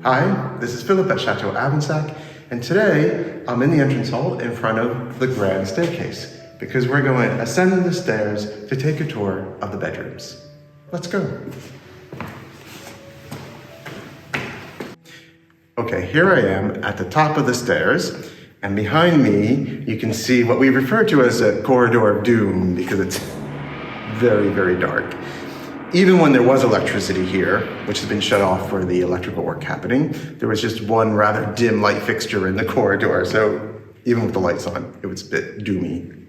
Hi, this is Philip at Château Avensac, and today I'm in the entrance hall in front of the grand staircase because we're going ascending the stairs to take a tour of the bedrooms. Let's go. Okay, here I am at the top of the stairs, and behind me you can see what we refer to as a corridor of doom because it's very, very dark. Even when there was electricity here, which has been shut off for the electrical work happening, there was just one rather dim light fixture in the corridor, so even with the lights on, it was a bit doomy.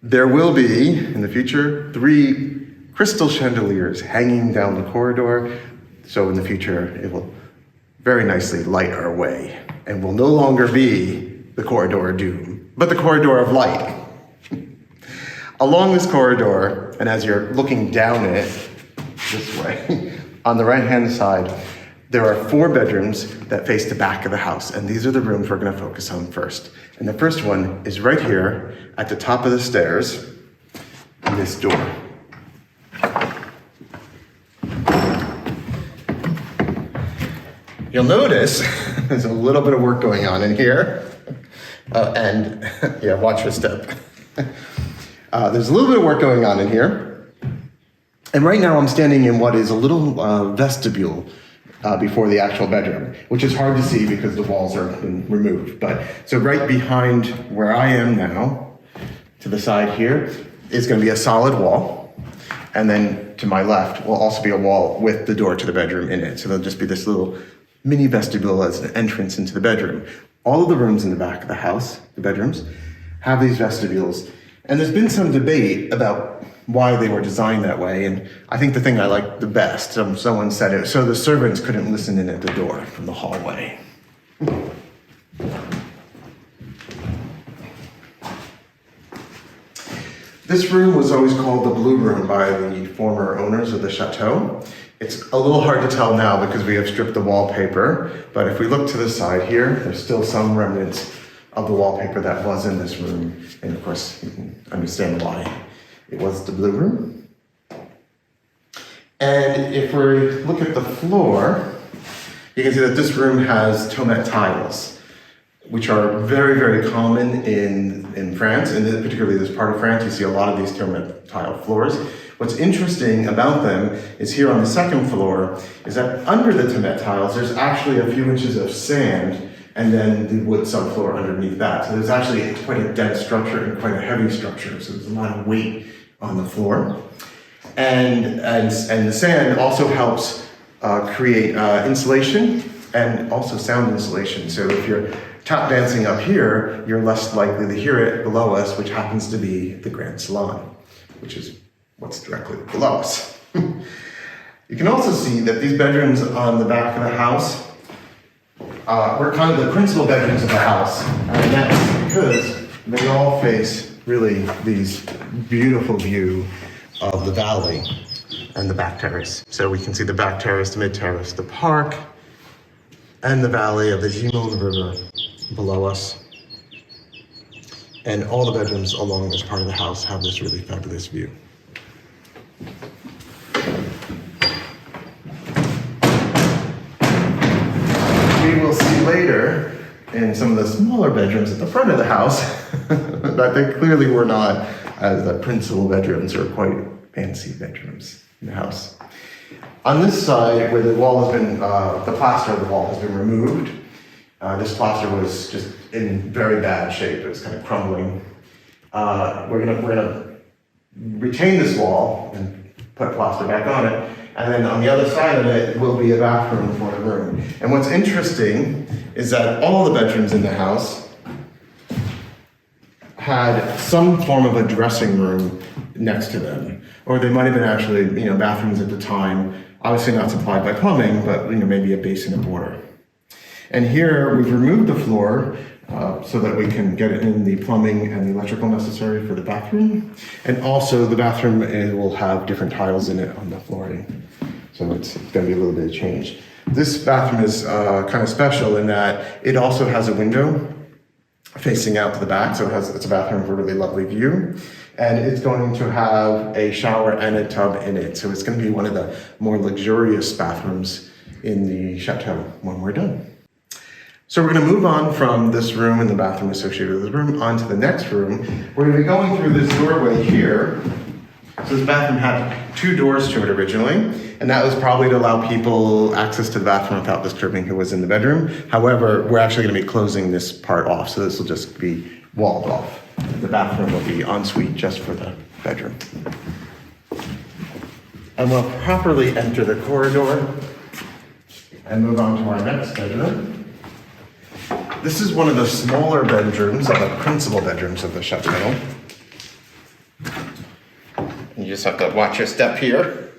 There will be, in the future, 3 crystal chandeliers hanging down the corridor, so in the future it will very nicely light our way, and will no longer be the corridor of doom, but the corridor of light. Along this corridor, and as you're looking down it, this way, on the right-hand side, there are 4 bedrooms that face the back of the house, and these are the rooms we're gonna focus on first. And the first one is right here at the top of the stairs, in this door. You'll notice there's a little bit of work going on in here, and yeah, watch your step. There's a little bit of work going on in here. And right now I'm standing in what is a little vestibule before the actual bedroom, which is hard to see because the walls are been removed. But so right behind where I am now, to the side here, is going to be a solid wall. And then to my left will also be a wall with the door to the bedroom in it. So there'll just be this little mini vestibule as an entrance into the bedroom. All of the rooms in the back of the house, the bedrooms, have these vestibules. And there's been some debate about why they were designed that way, and I think the thing I like the best, someone said it, so the servants couldn't listen in at the door from the hallway. This room was always called the Blue Room by the former owners of the Chateau. It's a little hard to tell now because we have stripped the wallpaper, but if we look to the side here, there's still some remnants of the wallpaper that was in this room. And of course, you can understand why it was the Blue Room. And if we look at the floor, you can see that this room has tomate tiles, which are very, very common in France, and particularly this part of France, you see a lot of these tomate tile floors. What's interesting about them is here on the second floor, is that under the tomate tiles, there's actually a few inches of sand and then the wood subfloor underneath that. So there's actually quite a dense structure and quite a heavy structure. So there's a lot of weight on the floor. And the sand also helps create insulation and also sound insulation. So if you're tap dancing up here, you're less likely to hear it below us, which happens to be the Grand Salon, which is what's directly below us. You can also see that these bedrooms on the back of the house we're kind of the principal bedrooms of the house, and that's because they all face really these beautiful view of the valley and the back terrace. So we can see the back terrace, the mid terrace, the park, and the valley of the Gimel River below us. And all the bedrooms along this part of the house have this really fabulous view. We will see later in some of the smaller bedrooms at the front of the house that they clearly were not as the principal bedrooms or quite fancy bedrooms in the house. On this side, where the wall has been, the plaster of the wall has been removed, this plaster was just in very bad shape. It was kind of crumbling. We're gonna retain this wall and put plaster back on it. And then on the other side of it will be a bathroom for the room. And what's interesting is that all the bedrooms in the house had some form of a dressing room next to them. Or they might have been actually, bathrooms at the time, obviously not supplied by plumbing, but maybe a basin of water. And here we've removed the floor so that we can get in the plumbing and the electrical necessary for the bathroom. And also the bathroom will have different tiles in it on the flooring. So it's going to be a little bit of change. This bathroom is kind of special in that it also has a window facing out to the back. So it's a bathroom with a really lovely view. And it's going to have a shower and a tub in it. So it's going to be one of the more luxurious bathrooms in the Chateau when we're done. So we're going to move on from this room and the bathroom associated with this room onto the next room. We're going to be going through this doorway here. So this bathroom had 2 doors to it originally, and that was probably to allow people access to the bathroom without disturbing who was in the bedroom. However, we're actually going to be closing this part off, so this will just be walled off. The bathroom will be ensuite just for the bedroom. And we'll properly enter the corridor and move on to our next bedroom. This is one of the smaller bedrooms, of the principal bedrooms of the Chateau. You just have to watch your step here.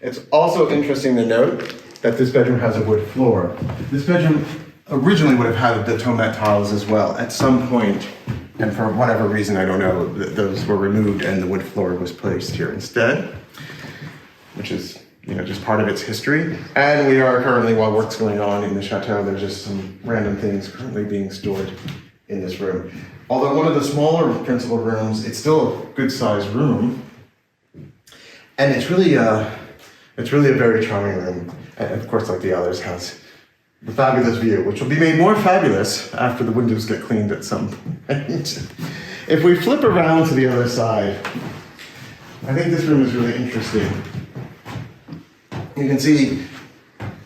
It's also interesting to note that this bedroom has a wood floor. This bedroom originally would have had the tomat tiles as well at some point, and for whatever reason, I don't know, those were removed and the wood floor was placed here instead, which is just part of its history. And we are currently, while work's going on in the Chateau, there's just some random things currently being stored in this room. Although one of the smaller principal rooms, it's still a good sized room. And it's really a very charming room. And of course, like the others, has the fabulous view, which will be made more fabulous after the windows get cleaned at some point. If we flip around to the other side, I think this room is really interesting. You can see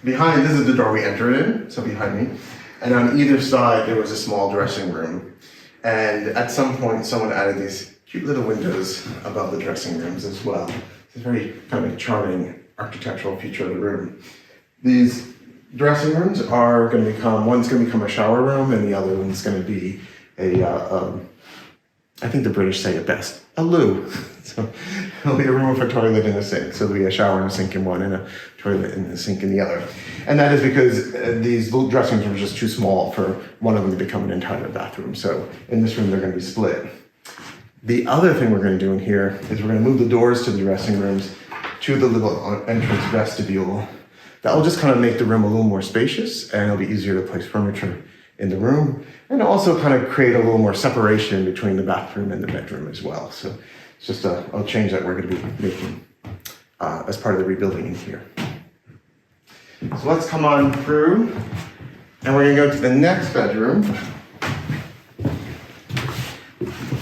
behind, this is the door we entered in, so behind me. And on either side, there was a small dressing room. And at some point, someone added these cute little windows above the dressing rooms as well. It's a very kind of charming architectural feature of the room. These dressing rooms are going to become, one's going to become a shower room, and the other one's going to be I think the British say it best, a loo. So there'll be a room with a toilet and a sink. So there'll be a shower and a sink in one and a toilet and a sink in the other. And that is because these little dressing rooms are just too small for one of them to become an entire bathroom. So in this room, they're going to be split. The other thing we're going to do in here is we're going to move the doors to the dressing rooms to the little entrance vestibule. That will just kind of make the room a little more spacious, and it'll be easier to place furniture in the room, and also kind of create a little more separation between the bathroom and the bedroom as well. So it's just a change that we're going to be making as part of the rebuilding in here. So let's come on through, and we're going to go to the next bedroom.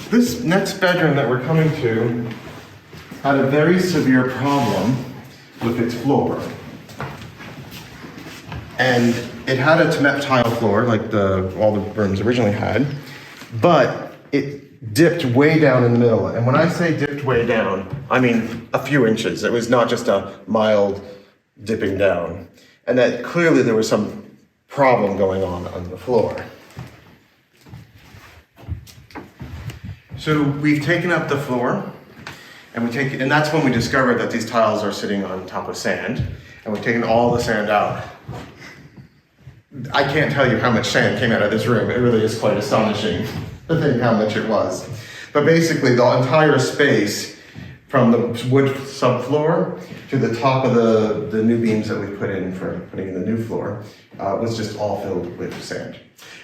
This next bedroom that we're coming to had a very severe problem with its floor. And it had a cement tile floor like all the rooms originally had, but it dipped way down in the middle. And when I say dipped way down, I mean a few inches. It was not just a mild dipping down. And that clearly there was some problem going on the floor. So we've taken up the floor, and that's when we discovered that these tiles are sitting on top of sand, and we've taken all the sand out. I can't tell you how much sand came out of this room. It really is quite astonishing to think how much it was. But basically, the entire space from the wood subfloor to the top of the new beams that we put in for putting in the new floor was just all filled with sand.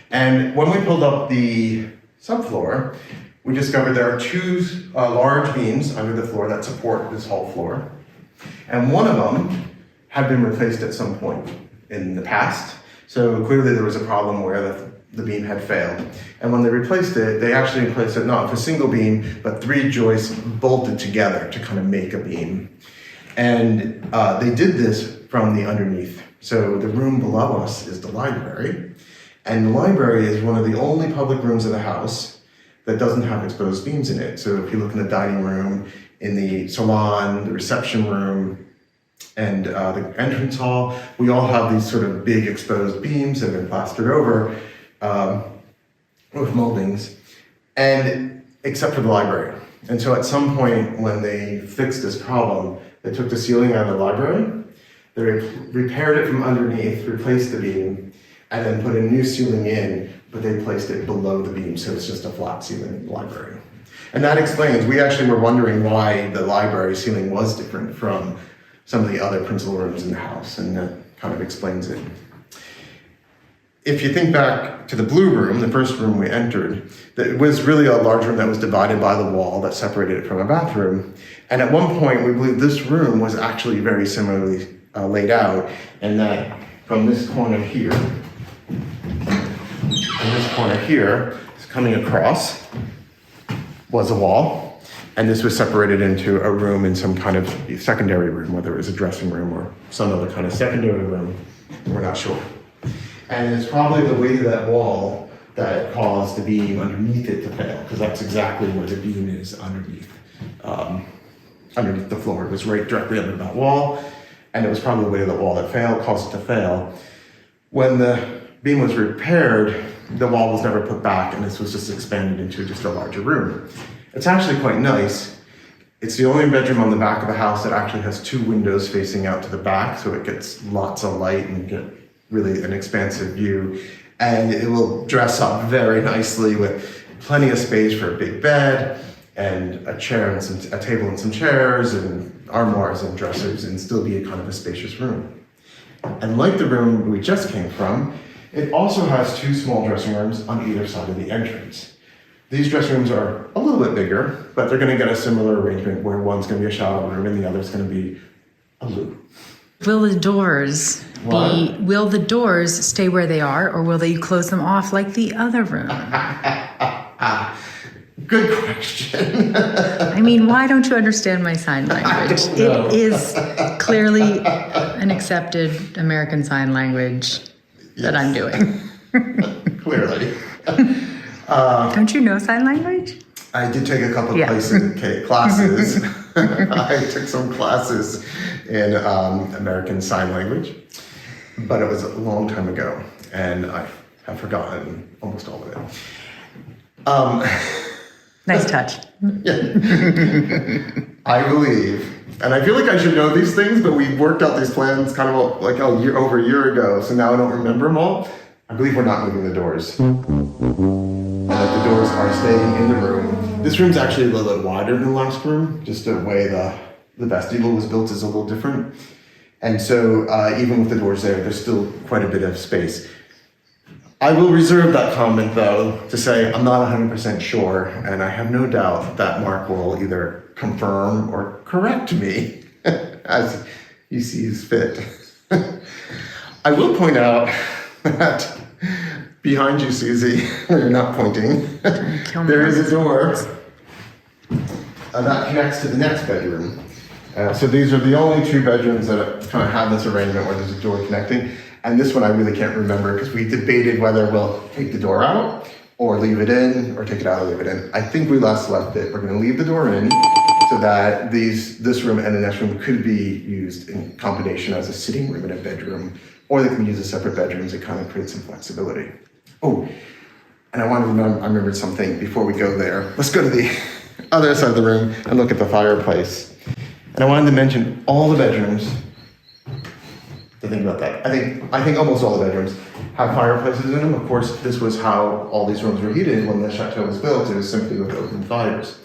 And when we pulled up the subfloor, we discovered there are 2 large beams under the floor that support this whole floor. And one of them had been replaced at some point in the past. So clearly there was a problem where the beam had failed. And when they replaced it, they actually replaced it not with a single beam, but 3 joists bolted together to kind of make a beam. And they did this from the underneath. So the room below us is the library. And the library is one of the only public rooms of the house that doesn't have exposed beams in it. So if you look in the dining room, in the salon, the reception room, and the entrance hall, we all have these sort of big exposed beams that have been plastered over with moldings, and except for the library. And so at some point when they fixed this problem, they took the ceiling out of the library, they repaired it from underneath, replaced the beam, and then put a new ceiling in, but they placed it below the beam, so it's just a flat ceiling in the library. And that explains, we actually were wondering why the library ceiling was different from some of the other principal rooms in the house, and that kind of explains it. If you think back to the blue room, the first room we entered, it was really a large room that was divided by the wall that separated it from a bathroom. And at one point, we believe this room was actually very similarly laid out, and that from this corner here, coming across was a wall, and this was separated into a room in some kind of secondary room, whether it was a dressing room or some other kind of secondary room, we're not sure. And it's probably the weight of that wall that caused the beam underneath it to fail, because that's exactly where the beam is underneath the floor. It was right directly under that wall, and it was probably the weight of the wall that caused it to fail. When the beam was repaired, the wall was never put back, and this was just expanded into just a larger room. It's actually quite nice. It's the only bedroom on the back of the house that actually has 2 windows facing out to the back, so it gets lots of light and get really an expansive view. And it will dress up very nicely with plenty of space for a big bed and a chair and a table and some chairs and armoires and dressers, and still be a kind of a spacious room. And like the room we just came from, it also has 2 small dressing rooms on either side of the entrance. These dressing rooms are a little bit bigger, but they're going to get a similar arrangement where one's going to be a shower room and the other's going to be a loo. Will the doors stay where they are, or will they close them off like the other room? Good question. I mean, why don't you understand my sign language? It is clearly an accepted American Sign Language that I'm doing. Clearly. Don't you know sign language? I did take a couple of classes. I took some classes in American Sign Language, but it was a long time ago, and I have forgotten almost all of it. Nice touch. I believe, and I feel like I should know these things, but we worked out these plans kind of like over a year ago, so now I don't remember them all. I believe we're not moving the doors. And that the doors are staying in the room. This room's actually a little bit wider than the last room, just the way the vestibule was built is a little different. And so even with the doors there, there's still quite a bit of space. I will reserve that comment, though, to say I'm not 100% sure, and I have no doubt that Mark will either confirm or correct me as he sees fit. I will point out that behind you, Susie, where you're not pointing, there is a door that connects to the next bedroom. So these are the only 2 bedrooms that kind of have this arrangement where there's a door connecting. And this one I really can't remember because we debated whether we'll take the door out or leave it in, or take it out and leave it in. I think we last left it. We're going to leave the door in so that this room and the next room could be used in combination as a sitting room and a bedroom, or they can be used as separate bedrooms. It kind of creates some flexibility. Oh, and I remembered something before we go there. Let's go to the other side of the room and look at the fireplace. And I wanted to mention all the bedrooms. To think about that. I think almost all the bedrooms have fireplaces in them. Of course, this was how all these rooms were heated when the chateau was built. It was simply with open fires.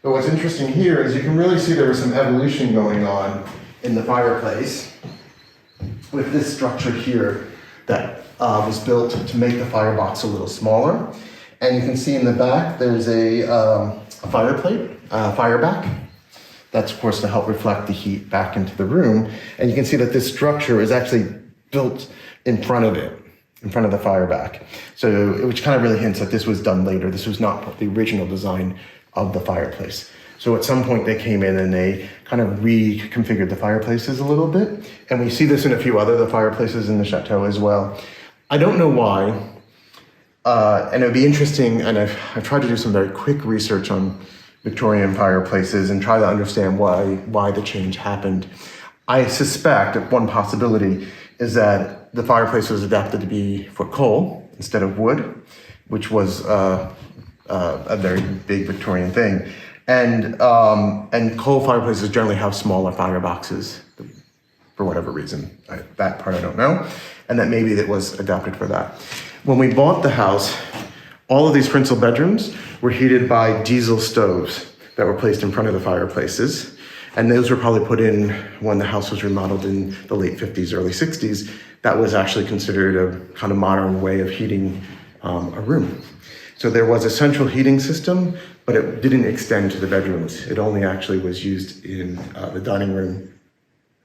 But what's interesting here is you can really see there was some evolution going on in the fireplace with this structure here that was built to make the firebox a little smaller. And you can see in the back there's a fire plate, fire back. That's, of course, to help reflect the heat back into the room. And you can see that this structure is actually built in front of it, in front of the fire back. So, which kind of really hints that this was done later. This was not the original design of the fireplace. So at some point they came in and they kind of reconfigured the fireplaces a little bit. And we see this in a few other the fireplaces in the chateau as well. I don't know why. And it would be interesting, and I've tried to do some very quick research on Victorian fireplaces and try to understand why the change happened. I suspect that one possibility is that the fireplace was adapted to be for coal instead of wood, which was a very big Victorian thing. And coal fireplaces generally have smaller fireboxes for whatever reason. That part I don't know. And that maybe it was adapted for that. When we bought the house, all of these principal bedrooms were heated by diesel stoves that were placed in front of the fireplaces. And those were probably put in when the house was remodeled in the late 50s, early 60s. That was actually considered a kind of modern way of heating a room. So there was a central heating system, but it didn't extend to the bedrooms. It only actually was used in the dining room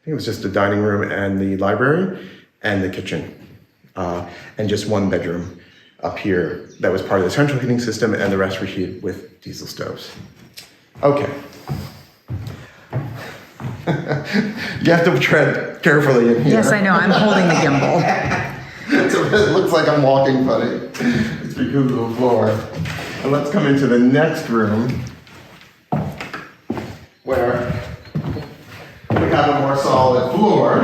think it was just the dining room and the library and the kitchen. And just one bedroom up here that was part of the central heating system, and the rest were heated with diesel stoves. Okay. You have to tread carefully in here. Yes, I know. I'm holding the gimbal. It looks like I'm walking funny. It's because of the floor. And let's come into the next room where we have a more solid floor.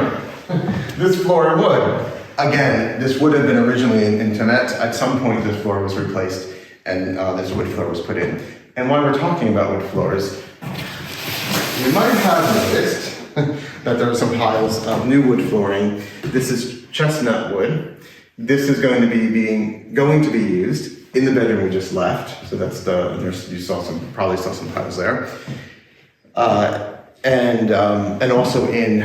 This floor wood. Again, this would have been originally in Thanet. At some point, this floor was replaced and this wood floor was put in. And while we're talking about wood floors, you might have noticed that there are some piles of new wood flooring. This is chestnut wood. This is going to be used in the bedroom we just left. So that's probably saw some piles there. And also in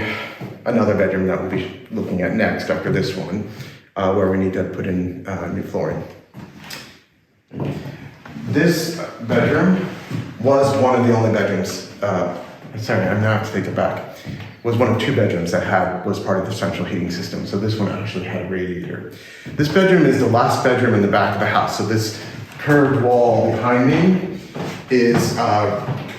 another bedroom that we'll be looking at next after this one, where we need to put in new flooring. This bedroom was one of the only bedrooms, sorry, I'm now have to take it back, was one of two bedrooms that was part of the central heating system. So this one actually had a radiator. This bedroom is the last bedroom in the back of the house. So this curved wall behind me is,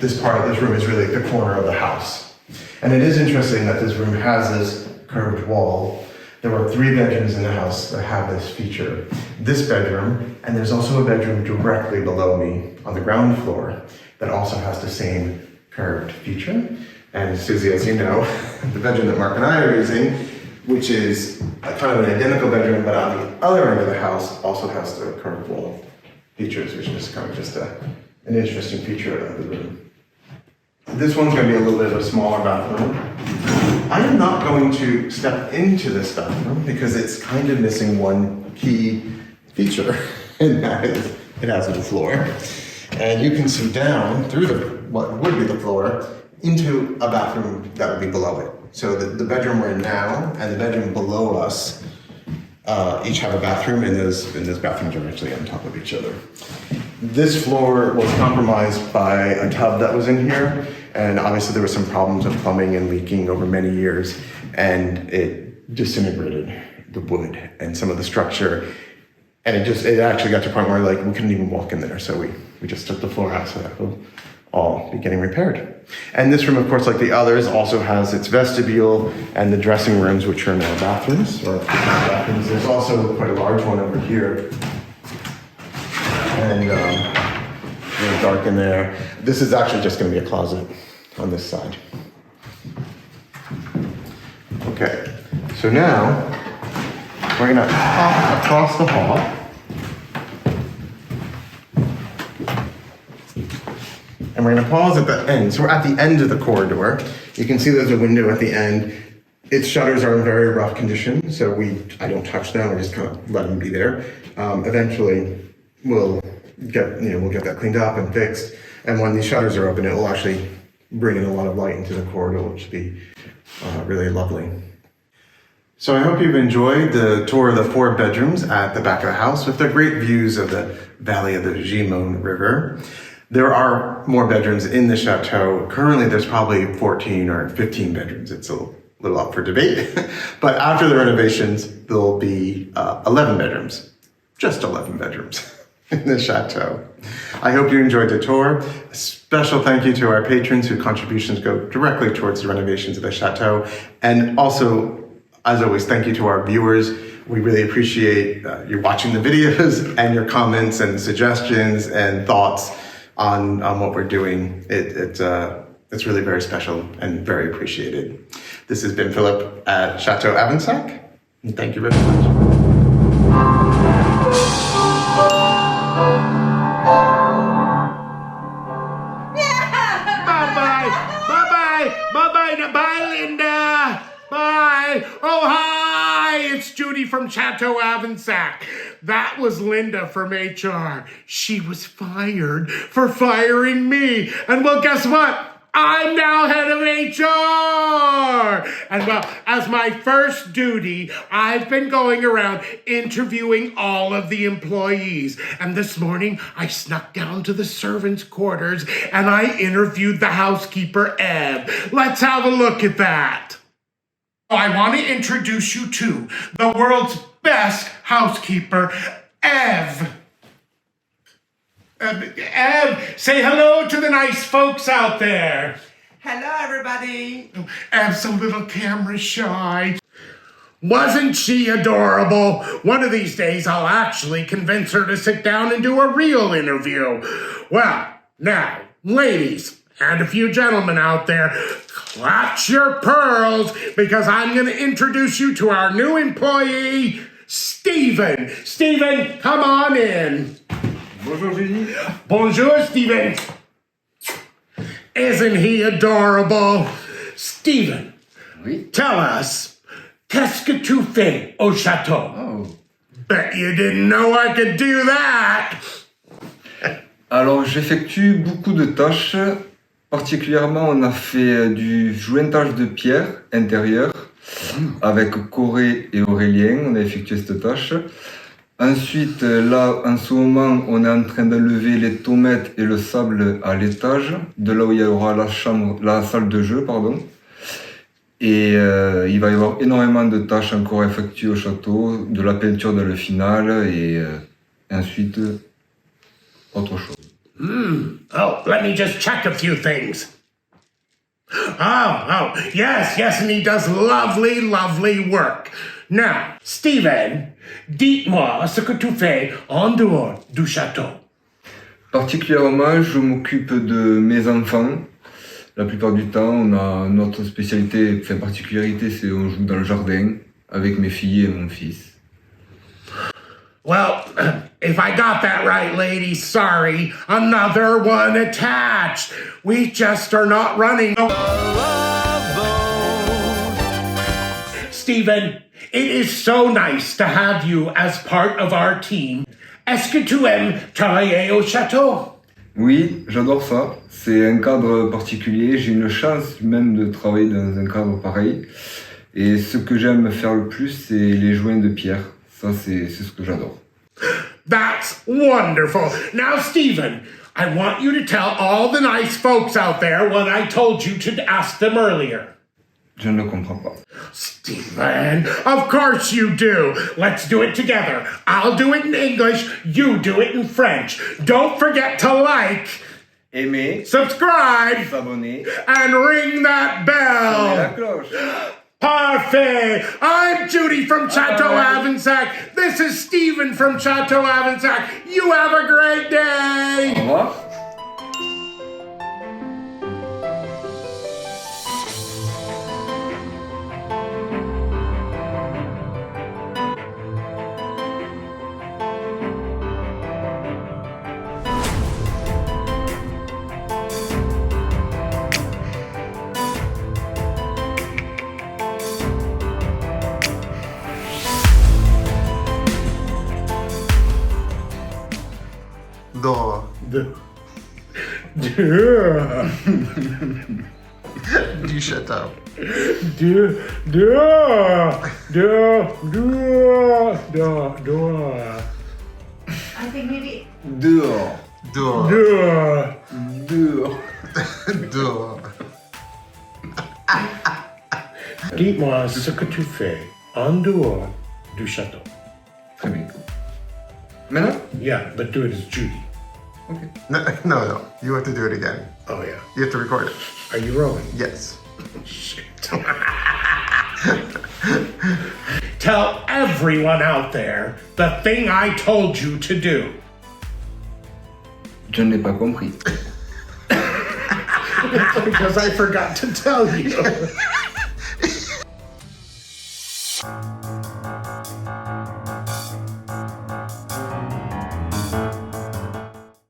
this room is really the corner of the house. And it is interesting that this room has this curved wall. There were 3 bedrooms in the house that have this feature. This bedroom, and there's also a bedroom directly below me on the ground floor that also has the same curved feature. And Susie, as you know, the bedroom that Mark and I are using, which is kind of an identical bedroom, but on the other end of the house also has the curved wall features, which is kind of just an interesting feature of the room. This one's going to be a little bit of a smaller bathroom. I am not going to step into this bathroom because it's kind of missing one key feature, and that is it has no floor. And you can see down through what would be the floor into a bathroom that would be below it. So the bedroom we're in now and the bedroom below us each have a bathroom, and those bathrooms are actually on top of each other. This floor was compromised by a tub that was in here, and obviously there were some problems with plumbing and leaking over many years, and it disintegrated the wood and some of the structure, and it actually got to a point where we couldn't even walk in there, so we just took the floor out so that will all be getting repaired. And this room, of course, like the others, also has its vestibule and the dressing rooms, which are now bathrooms. There's also quite a large one over here. And really dark in there. This is actually just going to be a closet on this side. Okay, so now we're going to hop across the hall. And we're going to pause at the end. So we're at the end of the corridor. You can see there's a window at the end. Its shutters are in very rough condition, so I don't touch them. I just kind of let them be there. Eventually, we'll get that cleaned up and fixed. And when these shutters are open, it will actually bring in a lot of light into the corridor, which will be really lovely. So I hope you've enjoyed the tour of the 4 bedrooms at the back of the house with the great views of the valley of the Gimone River. There are more bedrooms in the chateau. Currently, there's probably 14 or 15 bedrooms. It's a little up for debate. But after the renovations, there'll be 11 bedrooms. Just 11 bedrooms in the chateau. I hope you enjoyed the tour. A special thank you to our patrons whose contributions go directly towards the renovations of the chateau. And also, as always, thank you to our viewers. We really appreciate you watching the videos and your comments and suggestions and thoughts on what we're doing. It's really very special and very appreciated. This has been Philip at Château Avensac, and thank you very much. Bye, Linda. Bye. Oh, hi. It's Judy from Château Avensac. That was Linda from HR. She was fired for firing me. And well, guess what? I'm now head of HR. And well, as my first duty, I've been going around interviewing all of the employees. And this morning, I snuck down to the servants' quarters and I interviewed the housekeeper, Eb. Let's have a look at that. I want to introduce you to the world's best housekeeper, Ev. Ev, say hello to the nice folks out there. Hello, everybody. Ev's a little camera shy. Wasn't she adorable? One of these days, I'll actually convince her to sit down and do a real interview. Well, now, ladies, and a few gentlemen out there, clutch your pearls, because I'm going to introduce you to our new employee, Steven. Steven, come on in. Bonjour Judy. Bonjour, Steven. Isn't he adorable? Steven, Oui. tell us, qu'est-ce que tu fais au château? Oh. Bet you didn't know I could do that. Alors j'effectue beaucoup de tâches. Particulièrement, on a fait du jointage de pierre intérieure avec Corée et Aurélien. On a effectué cette tâche. Ensuite, là, en ce moment, on est en train d'enlever les tomates et le sable à l'étage, de là où il y aura la salle de jeu, pardon. Et il va y avoir énormément de tâches encore effectuées au château, de la peinture dans le final et ensuite autre chose. Oh, let me just check a few things. Oh, yes, and he does lovely, lovely work. Now, Steven, dites-moi ce que tu fais en dehors du château. Particulièrement, je m'occupe de mes enfants. La plupart du temps, on a notre spécialité, enfin particularité, c'est on joue dans le jardin avec mes filles et mon fils. Well, if I got that right, ladies, sorry, another one attached. We just are not running. Steven, it is so nice to have you as part of our team. Est-ce que tu aimes travailler au château? Oui, j'adore ça. C'est un cadre particulier. J'ai une chance même de travailler dans un cadre pareil. Et ce que j'aime faire le plus, c'est les joints de pierre. Ça, c'est ce que j'adore. That's wonderful. Now, Steven, I want you to tell all the nice folks out there what I told you to ask them earlier. Je ne comprends pas. Steven, of course you do. Let's do it together. I'll do it in English, you do it in French. Don't forget to like, Aimer, subscribe, s'abonner, and ring that sonner la bell. cloche. Parfait. I'm Judy from Château Avensac. This is Steven from Château Avensac. You have a great Au day. revoir. Du château. I think maybe Dehors. Dehors. Dehors. Dehors. Dis-moi ce que tu fais en dehors du château. Très bien. Maintenant? Yeah, but do it as Judy. Ok. No. You have to do it again. Oh, yeah. You have to record it. Are you rolling? Yes. Shit. Tell everyone out there the thing I told you to do. Je n'ai pas compris. Because I forgot to tell you.